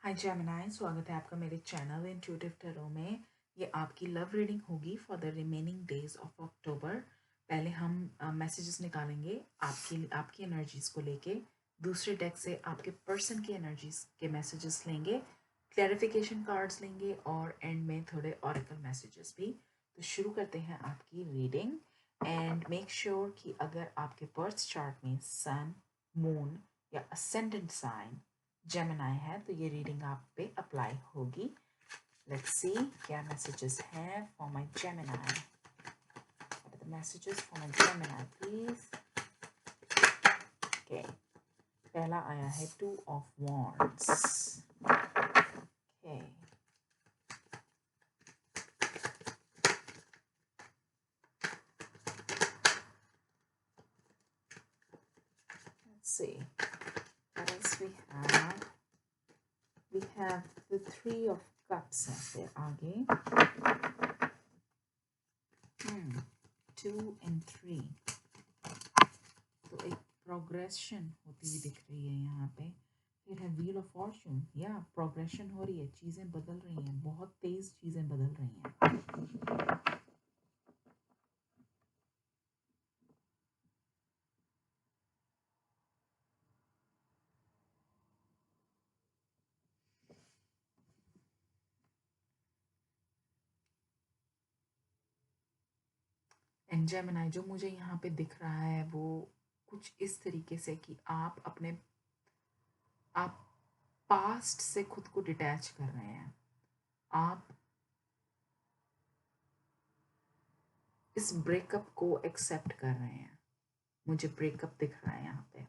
हाय Gemini, स्वागत है आपका मेरे चैनल इंट्यूटिव टैरो में। ये आपकी लव रीडिंग होगी for the remaining days of October. पहले हम मैसेजेस निकालेंगे आपकी एनर्जीज को लेके। दूसरे डेक से आपके पर्सन की एनर्जीज के मैसेजेस लेंगे, क्लैरिफिकेशन कार्ड्स लेंगे और एंड में थोड़े ऑरेकल मैसेजेस भी। तो शुरू करते हैं आपकी रीडिंग। एंड मेक श्योर कि अगर आपके बर्थ चार्ट में सन, मून या असेंडेंट साइन जेमिनाई है तो ये रीडिंग आप पे अप्लाई होगी। लेट्स सी क्या मैसेजेस हैं for my Gemini. What are the messages for my Gemini, please? Okay. पहला आया है 2 of Wands. Okay. Let's see. What else we have? We have the 3 of Cups है फिर आगे. 2 and 3. तो एक प्रोग्रेशन होती हुई दिख रही है यहाँ पे। फिर है व्हील ऑफ फॉर्चून, या प्रोग्रेशन हो रही है, चीज़ें बदल रही हैं, बहुत तेज़ चीज़ें बदल रही हैं। एंड जेमिनाई जो मुझे यहाँ पे दिख रहा है वो कुछ इस तरीके से कि आप पास्ट से खुद को डिटैच कर रहे हैं। आप इस ब्रेकअप को एक्सेप्ट कर रहे हैं। मुझे ब्रेकअप दिख रहा है यहाँ पे।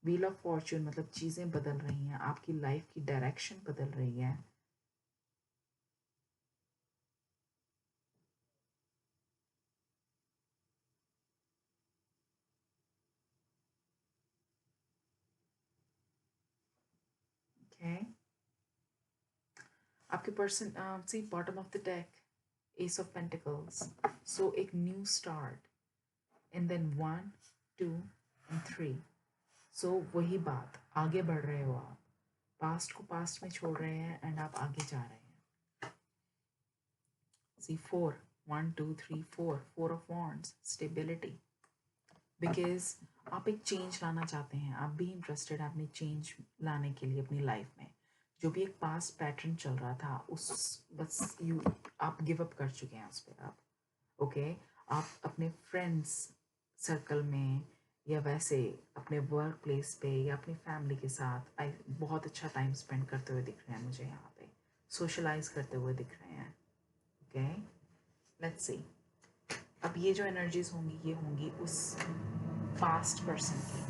व्हील ऑफ फॉर्चून मतलब चीज़ें बदल रही हैं, आपकी लाइफ की डायरेक्शन बदल रही है। Okay. आपके person see bottom of the deck ace of pentacles, so एक new start and then 1 2 and 3। So वही बात, आगे बढ़ रहे हो आप, पास्ट को पास्ट में छोड़ रहे हैं एंड आप आगे जा रहे हैं। सी 4 1 2 3 4 4 ऑफ वॉन्ड्स, स्टेबिलिटी, बिकॉज आप एक चेंज लाना चाहते हैं, आप भी इंटरेस्टेड हैं अपनी चेंज लाने के लिए अपनी लाइफ में। जो भी एक पास्ट पैटर्न चल रहा था उस बस आप गिव अप कर चुके हैं उस पर आप। ओके। आप अपने फ्रेंड्स सर्कल में या वैसे अपने वर्क प्लेस पे या अपनी फैमिली के साथ बहुत अच्छा टाइम स्पेंड करते हुए दिख रहे हैं मुझे यहाँ पे, सोशलाइज करते हुए दिख रहे हैं। Okay, let's see. अब ये जो एनर्जीज होंगी ये होंगी उस पास्ट पर्सन की,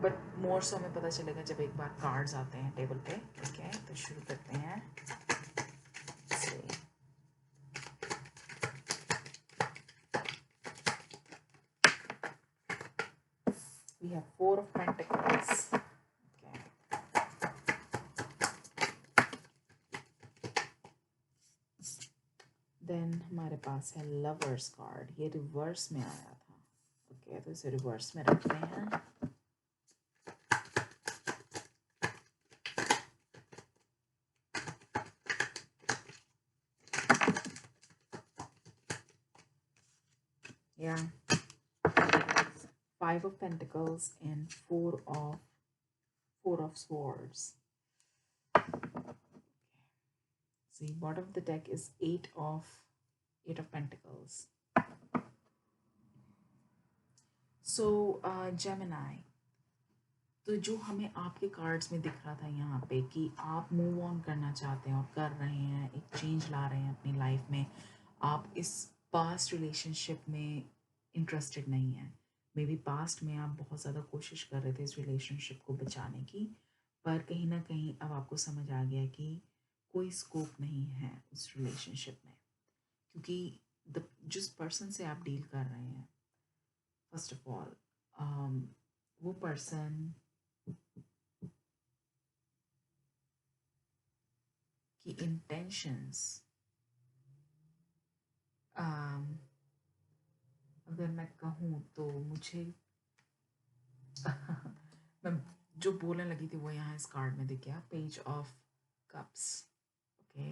बट मोर सो हमें पता चलेगा जब एक बार कार्ड्स आते हैं टेबल पे। ठीक है, तो शुरू करते हैं। We have 4 of Pentacles. Okay. Then हमारे पास है Lovers कार्ड, ये रिवर्स में आया था। ओके, तो इसे रिवर्स में रखते हैं। Yeah, 5 of Pentacles and 4 of Swords. See, bottom of the deck is 8 of Pentacles. So, Gemini, तो जो हमें आपके कार्ड्स में दिख रहा था यहाँ पे कि आप मूव ऑन करना चाहते हैं और कर रहे हैं, एक चेंज ला रहे हैं अपनी लाइफ में, आप इस पास्ट रिलेशनशिप में इंटरेस्टेड नहीं हैं। मे बी पास्ट में आप बहुत ज़्यादा कोशिश कर रहे थे इस रिलेशनशिप को बचाने की, पर कहीं ना कहीं अब आपको समझ आ गया कि कोई स्कोप नहीं है उस रिलेशनशिप में, क्योंकि जिस पर्सन से आप डील कर रहे हैं, फर्स्ट ऑफ ऑल वो पर्सन की इंटेंशंस, अगर मैं कहूँ तो मुझे मैं जो बोलने लगी थी वो यहाँ इस कार्ड में दिख गया, पेज ऑफ कप्स। ओके,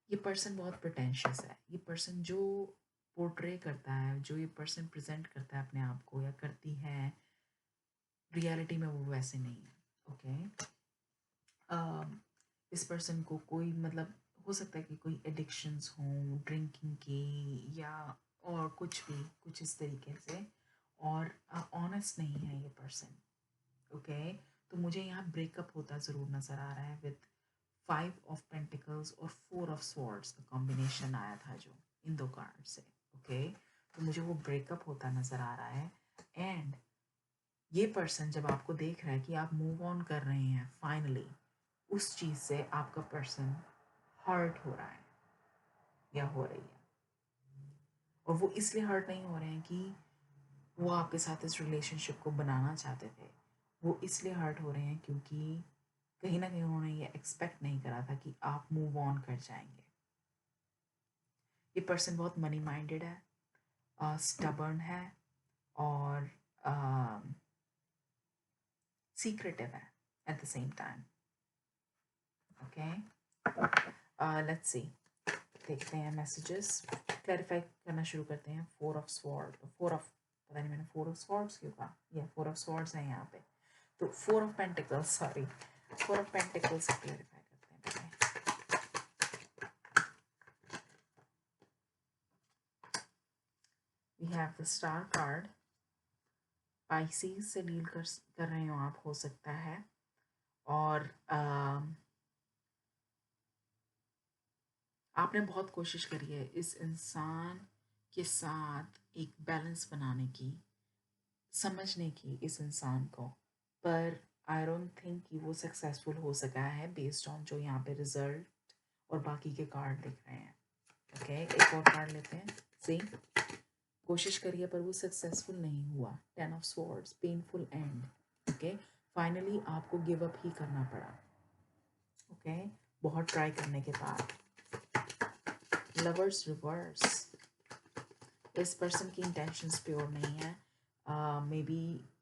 ये पर्सन बहुत प्रिटेंशियस है। ये पर्सन जो पोर्ट्रे करता है, जो ये पर्सन प्रेजेंट करता है अपने आप को या करती है, रियलिटी में वो वैसे नहीं है। ओके, इस पर्सन को कोई मतलब हो सकता है कि कोई एडिक्शंस हों ड्रिंकिंग की या और कुछ भी कुछ इस तरीके से, और ऑनेस्ट नहीं है ये पर्सन। ओके, तो मुझे यहाँ ब्रेकअप होता ज़रूर नज़र आ रहा है विद 5 ऑफ पेंटिकल्स और 4 ऑफ स्वॉर्ड्स का कॉम्बिनेशन आया था जो इन दो कार्ड से। ओके, तो मुझे वो ब्रेकअप होता नज़र आ रहा है। एंड ये पर्सन जब आपको देख रहा है कि आप मूव ऑन कर रहे हैं फाइनली, उस चीज़ से आपका पर्सन हर्ट हो रहा है या हो रही है। और वो इसलिए हर्ट नहीं हो रहे हैं कि वो आपके साथ इस रिलेशनशिप को बनाना चाहते थे, वो इसलिए हर्ट हो रहे हैं क्योंकि कहीं ना कहीं उन्होंने ये एक्सपेक्ट नहीं करा था कि आप मूव ऑन कर जाएंगे। ये पर्सन बहुत मनी माइंडेड है, स्टबर्न है और सीक्रेटिव है eight the same time. Okay, let's see, देखते हैं मैसेजेस, क्लैरिफाई करना शुरू करते हैं। 4 ऑफ स्वॉर्ड, 4 ऑफ, पता नहीं मैंने 4 ऑफ स्वॉर्ड्स क्यों कहा, या 4 ऑफ स्वॉर्ड्स हैं यहाँ पे। तो 4 of pentacles, sorry, 4 of pentacles clarify करते हैं पहले। We have the star card. Pisces से डील कर रहे हो आप, हो सकता है, और आपने बहुत कोशिश करी है इस इंसान के साथ एक बैलेंस बनाने की, समझने की इस इंसान को, पर आई डोंट थिंक कि वो सक्सेसफुल हो सका है बेस्ड ऑन जो यहाँ पे रिजल्ट और बाकी के कार्ड दिख रहे हैं। ओके, एक और कार्ड लेते हैं। सी, कोशिश करिए पर वो सक्सेसफुल नहीं हुआ। 10 of swords, painful and. Okay, finally आपको गिव अप ही करना पड़ा। ओके, बहुत ट्राई करने के बाद। लवर्स रिवर्स, इस पर्सन की इंटेंशंस प्योर नहीं है। मे बी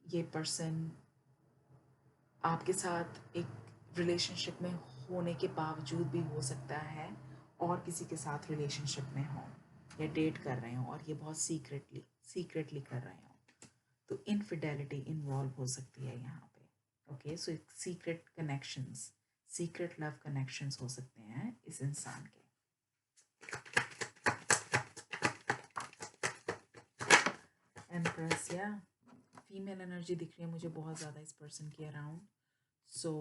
ये पर्सन आपके साथ एक रिलेशनशिप में होने के बावजूद भी हो सकता है और किसी के साथ रिलेशनशिप में हो या डेट कर रहे हो, और ये बहुत सीक्रेटली कर रहे हो। तो इनफिडेलिटी इन्वॉल्व हो सकती है यहाँ पे। Okay, so secret connections, secret love connections हो सकते हैं इस इंसान के। एम्प्रेस, या फीमेल एनर्जी दिख रही है मुझे बहुत ज़्यादा इस पर्सन के अराउंड। सो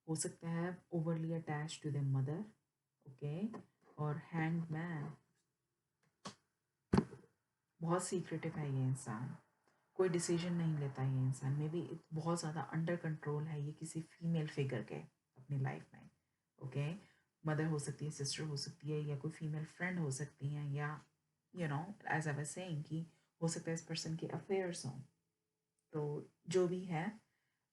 हो सकता है overly attach to the mother. Okay, और हैंग्ड मैन, बहुत सीक्रेटिव है ये इंसान, कोई डिसीजन नहीं लेता ये इंसान। मे बी बहुत ज़्यादा अंडर कंट्रोल है ये किसी फीमेल फिगर के अपनी लाइफ में। ओके, मदर हो सकती है, सिस्टर हो सकती है, या कोई फीमेल फ्रेंड हो सकती हैं, या you know as I was saying कि हो सकता है इस पर्सन के अफेयर्स हों। तो जो भी है,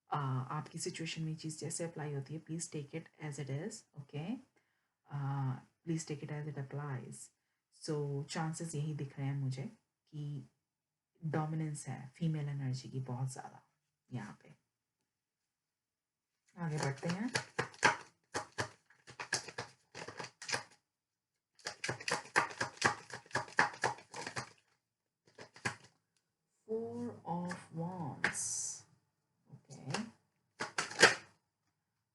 आपकी सिचुएशन में चीज़ जैसे अप्लाई होती है, please take it as it is. Okay, please take it as it applies. So chances यही दिख रहे हैं मुझे कि डोमिनेंस है फीमेल एनर्जी की बहुत ज़्यादा यहाँ पे। आगे बढ़ते हैं। Four of wands, okay,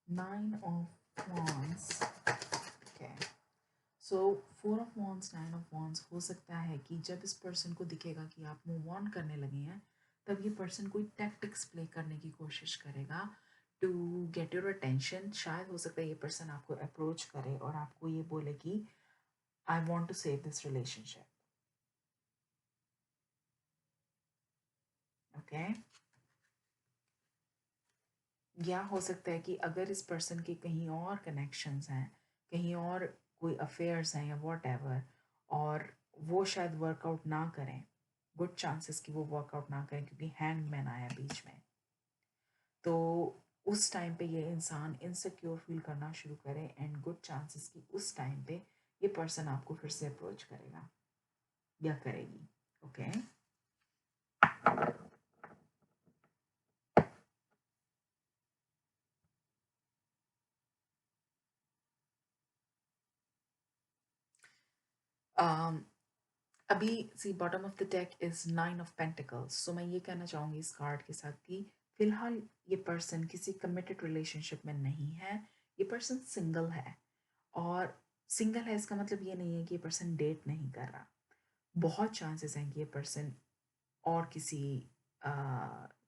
9 of wands, okay. So 4 of wands, 9 of wands, हो सकता है कि जब इस पर्सन को दिखेगा कि आप मूव ऑन करने लगे हैं, तब ये पर्सन कोई टैक्टिक्स प्ले करने की कोशिश करेगा टू गेट योर अटेंशन। शायद हो सकता है ये पर्सन आपको अप्रोच करे और आपको ये बोले कि I want to save this relationship. Okay, या हो सकता है कि अगर इस पर्सन के कहीं और कनेक्शंस हैं, कहीं और कोई अफेयर्स हैं या वॉट एवर, और वो शायद वर्कआउट ना करें, गुड चांसेस कि वो वर्कआउट ना करें क्योंकि हैंगमैन आया बीच में। तो उस टाइम पे ये इंसान इनसिक्योर फील करना शुरू करे, एंड गुड चांसेस कि उस टाइम पे ये पर्सन आपको फिर से अप्रोच करेगा या करेगी। Okay, okay? um, अभी see bottom of the deck is 9 of pentacles. So मैं ये कहना चाहूँगी इस कार्ड के साथ कि फिलहाल ये पर्सन किसी कमिटेड रिलेशनशिप में नहीं है। ये पर्सन सिंगल है, और सिंगल है इसका मतलब ये नहीं है कि ये पर्सन डेट नहीं कर रहा। बहुत चांसेस हैं कि ये पर्सन और किसी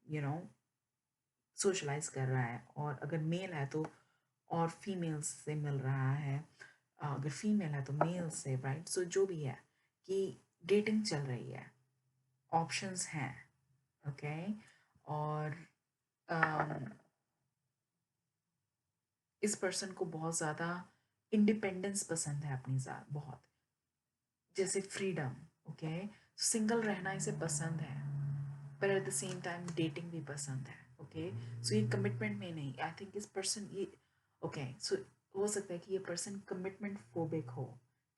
यू नो सोशलाइज कर रहा है, और अगर मेल है तो और फीमेल्स से मिल रहा है, अगर फीमेल है तो मेल से, राइट। सो जो भी है कि डेटिंग चल रही है, ऑप्शंस हैं, ओके। और um, इस पर्सन को बहुत ज़्यादा इंडिपेंडेंस पसंद है अपनी बहुत, जैसे फ्रीडम, ओके। सिंगल रहना इसे पसंद है, पर eight the same time dating भी पसंद है, ओके। सो ये कमिटमेंट में नहीं, आई थिंक इस पर्सन ये, ओके। सो हो सकता है कि ये पर्सन कमिटमेंट फोबिक हो,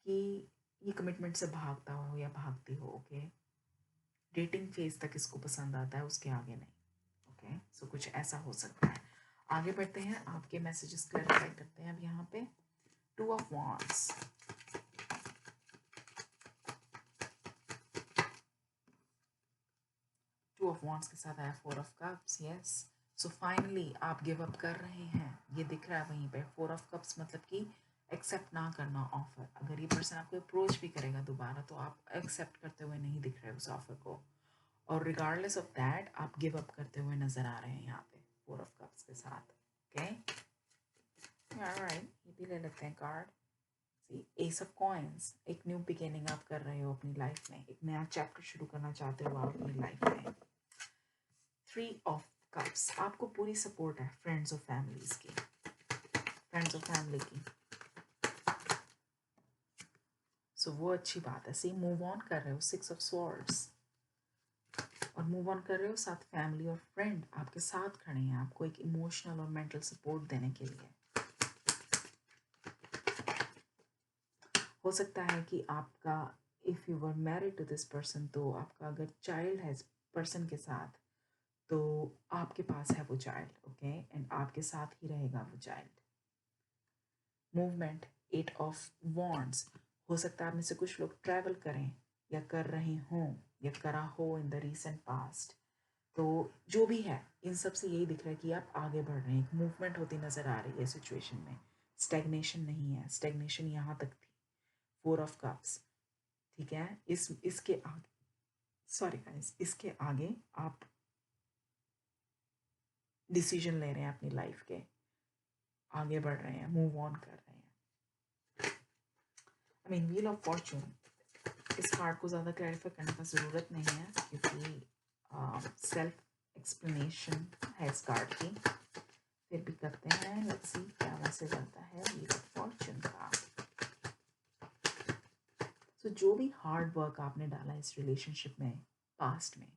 कि ये कमिटमेंट से भागता हो या भागती हो, ओके। डेटिंग फेज तक इसको पसंद आता है, उसके आगे नहीं, ओके। सो कुछ ऐसा हो सकता है। आगे बढ़ते हैं, आपके मैसेजेस क्लैरिफाई करते हैं अब यहाँ पे। 2 ऑफ वांड्स, 2 ऑफ वांड्स के साथ आया 4 of cups, yes. So finally आप गिव अप कर रहे हैं, ये दिख रहा है वहीं पे। 4 ऑफ कप्स मतलब कि एक्सेप्ट ना करना ऑफर। अगर ये पर्सन आपको अप्रोच भी करेगा दोबारा तो आप एक्सेप्ट करते हुए नहीं दिख रहे उस ऑफर को, और रिगार्डलेस ऑफ दैट आप गिव अप करते हुए नजर आ रहे हैं यहाँ पे 4 ऑफ कप्स के साथ, ओके। ऑलराइट, ये भी ले लेते हैं कार्ड। एस ऑफ कॉइंस, एक न्यू बिगिनिंग आप कर रहे हो अपनी लाइफ में, एक नया चैप्टर शुरू करना चाहते हो आप अपनी लाइफ में। 3 ऑफ कप्स, आपको पूरी सपोर्ट है फ्रेंड्स और फैमिलीज की, फ्रेंड्स और फैमिली की। सो वो अच्छी बात है। सी मूव ऑन कर रहे हो, 6 ऑफ स्वॉर्ड्स, और मूव ऑन कर रहे हो, साथ फैमिली और फ्रेंड आपके साथ खड़े हैं आपको एक इमोशनल और मेंटल सपोर्ट देने के लिए। हो सकता है कि आपका, if you were married to this person, तो आपका अगर चाइल्ड है इस पर्सन के साथ, तो आपके पास है वो चाइल्ड, ओके, एंड आपके साथ ही रहेगा वो चाइल्ड। मूवमेंट, 8 ऑफ वॉन्ड्स, हो सकता है आप में से कुछ लोग ट्रैवल करें या कर रहे हों या करा हो इन द रीसेंट पास्ट। तो जो भी है, इन सब से यही दिख रहा है कि आप आगे बढ़ रहे हैं, एक मूवमेंट होती नज़र आ रही है सिचुएशन में। स्टैग्नेशन नहीं है, स्टैग्नेशन यहाँ तक थी। 4 ऑफ कप्स, ठीक है। इसके आगे, सॉरी गाइस, इसके आगे आप डिसीजन ले रहे हैं अपनी लाइफ के, आगे बढ़ रहे हैं, मूव ऑन कर रहे हैं। I mean wheel of Fortune, इस कार्ड को ज़्यादा क्लैरिफाई करने का ज़रूरत नहीं है, क्योंकि सेल्फ एक्सप्लेनेशन है इस कार्ड की। फिर भी करते हैं, लेट्स सी क्या मैसेज आता है व्हील ऑफ फॉर्चून का। सो जो भी हार्ड वर्क आपने डाला इस रिलेशनशिप में पास्ट में,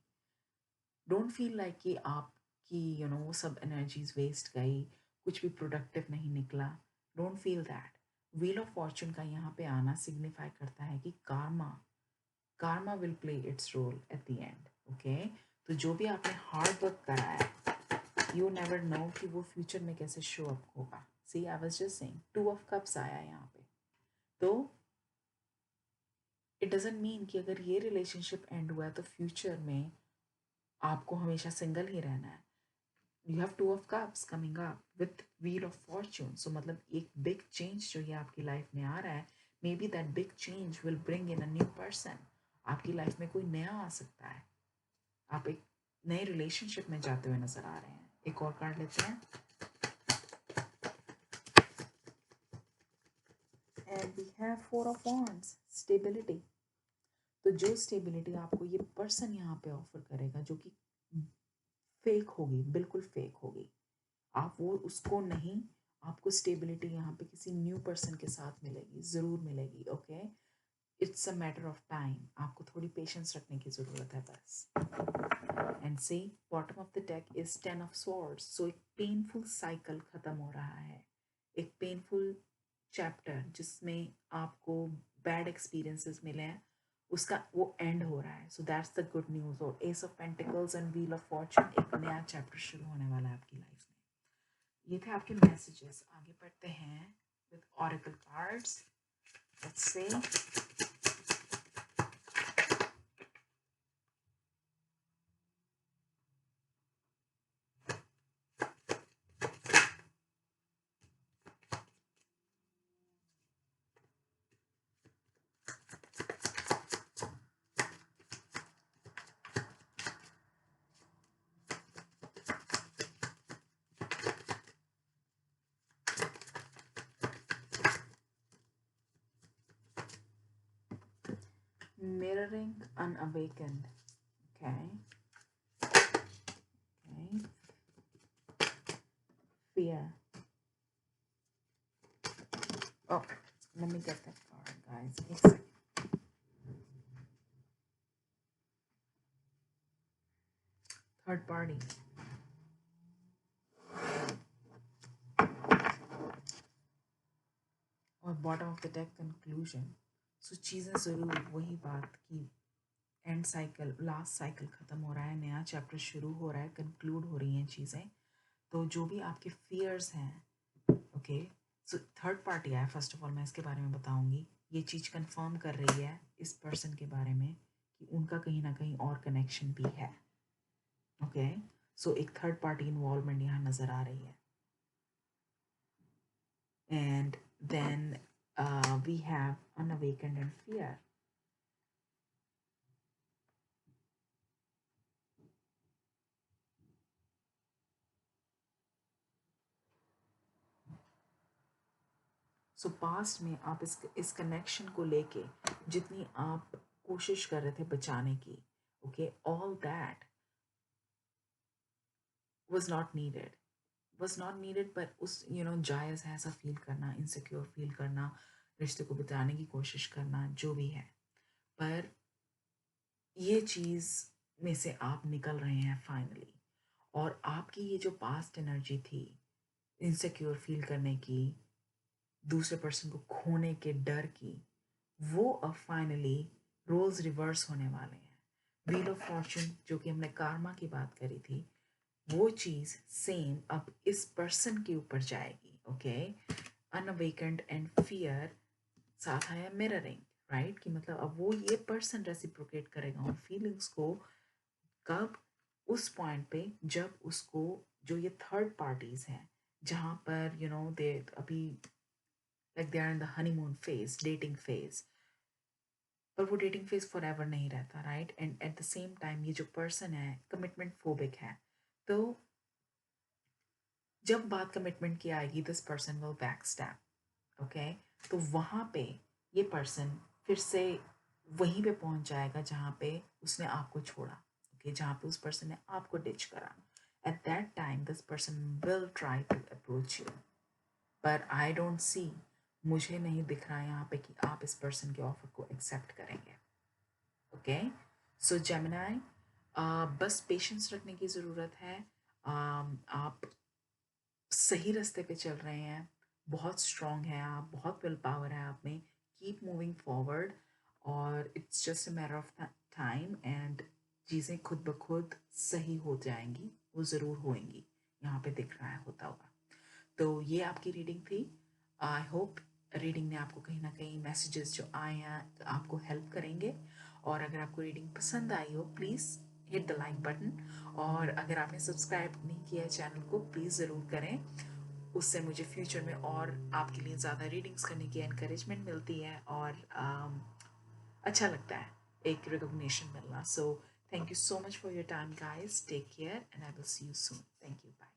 डोंट फील लाइक कि आपकी वो सब एनर्जीज वेस्ट गई, कुछ भी प्रोडक्टिव नहीं निकला। Don't feel that. Wheel of fortune का यहाँ पे आना सिग्निफाई करता है कि karma, karma will play its role at the end, okay. तो जो भी आपने हार्ड वर्क करा है, यू नेवर नो कि वो फ्यूचर में कैसे शो अप होगा। See I was just saying 2 of cups आया यहाँ पे। तो इट डजेंट मीन कि अगर ये रिलेशनशिप एंड हुआ है तो फ्यूचर में आपको हमेशा सिंगल ही रहना है। You have 2 of cups coming up with wheel of fortune. So मतलब एक बिग चेंज जो ये आपकी लाइफ में आ रहा है, may be that big change will bring in a new person. आपकी लाइफ में कोई नया आ सकता है, आप एक नए रिलेशनशिप में जाते हुए नजर आ रहे हैं। एक और कार्ड लेते हैं, and we have 4 of wands, stability. तो जो स्टेबिलिटी आपको ये पर्सन यहाँ पे ऑफर करेगा, जो कि फेक होगी, बिल्कुल फेक होगी, आप वो उसको नहीं, आपको स्टेबिलिटी यहाँ पे किसी न्यू पर्सन के साथ मिलेगी, ज़रूर मिलेगी, okay. It's a matter of time, आपको थोड़ी पेशेंस रखने की ज़रूरत है बस। And see bottom of the deck is 10 of swords. So एक पेनफुल साइकिल ख़त्म हो रहा है, एक पेनफुल चैप्टर जिसमें आपको बैड एक्सपीरियंसेस मिले हैं, उसका वो एंड हो रहा है। So that's the good news. और ace of pentacles and wheel of fortune, एक नया चैप्टर शुरू होने वाला है आपकी लाइफ में। ये थे आपके मैसेजेस। आगे बढ़ते हैं with oracle cards. Let's say mirroring unawakened. Okay. Okay. Fear. Oh, let me get that card, guys. एक second. Third party. और bottom of the deck conclusion. So चीज़ें ज़रूर वही बात की एंड साइकिल, लास्ट साइकिल ख़त्म हो रहा है, नया चैप्टर शुरू हो रहा है, कंक्लूड हो रही हैं चीज़ें. तो जो भी आपके फियर्स हैं, ओके, सो थर्ड पार्टी आया. फर्स्ट ऑफ ऑल मैं इसके बारे में बताऊंगी. ये चीज़ कंफर्म कर रही है इस पर्सन के बारे में कि उनका कहीं ना कहीं और कनेक्शन भी है. ओके, सो एक थर्ड पार्टी इन्वॉल्वमेंट यहाँ नज़र आ रही है. And then we have unawakened and fear. So past में आप इस कनेक्शन को लेके जितनी आप कोशिश कर रहे थे बचाने की, okay, all that was not needed, पर उस जायज़ है ऐसा फील करना, इनसिक्योर फील करना, रिश्ते को बचाने की कोशिश करना, जो भी है. पर ये चीज़ में से आप निकल रहे हैं फाइनली. और आपकी ये जो पास्ट एनर्जी थी इनसिक्योर फील करने की, दूसरे पर्सन को खोने के डर की, वो अब फाइनली रोल्स रिवर्स होने वाले हैं. व्हील ऑफ फॉर्चून, जो कि हमने कार्मा की बात करी थी, वो चीज़ सेम अब इस पर्सन के ऊपर जाएगी. ओके, अनअवेकेंड एंड फियर, साथ आया मिररिंग, राइट, कि मतलब अब वो ये पर्सन रेसिप्रोकेट करेगा उन फीलिंग्स को. कब? उस पॉइंट पे जब उसको जो ये थर्ड पार्टीज हैं, जहाँ पर दे अभी like they are in the honeymoon phase, dating phase, पर वो डेटिंग फेज फॉर एवर नहीं रहता, right. And at the same time ये जो पर्सन है कमिटमेंट फोबिक है. तो जब बात कमिटमेंट की आएगी, this person will back step. Okay, तो वहाँ पे ये पर्सन फिर से वहीं पे पहुँच जाएगा जहाँ पे उसने आपको छोड़ा. ओके, जहाँ पे उस पर्सन ने आपको डिच करा. At that time this person will try to approach you, पर आई डोंट सी, मुझे नहीं दिख रहा है यहाँ पे कि आप इस पर्सन के ऑफर को एक्सेप्ट करेंगे. ओके, सो जेमिनाई, बस पेशेंस रखने की ज़रूरत है. आप सही रास्ते पे चल रहे हैं, बहुत स्ट्रॉन्ग है आप, बहुत विल पावर है आप में. कीप मूविंग फॉरवर्ड, और it's just a matter of time, and चीज़ें खुद ब खुद सही हो जाएंगी, वो ज़रूर होएंगी. यहाँ पे दिख रहा है होता हुआ. तो ये आपकी रीडिंग थी. आई होप रीडिंग ने आपको कहीं ना कहीं मैसेजेस जो आए हैं आपको हेल्प करेंगे. और अगर आपको रीडिंग पसंद आई हो, please hit the like button. और अगर आपने सब्सक्राइब नहीं किया है चैनल को, प्लीज़ ज़रूर करें. उससे मुझे फ्यूचर में और आपके लिए ज़्यादा रीडिंग्स करने की एनकरेजमेंट मिलती है, और अच्छा लगता है एक रिकॉग्निशन मिलना. So thank you so much for your time guys. Take care and I will see you soon. Thank you. Bye.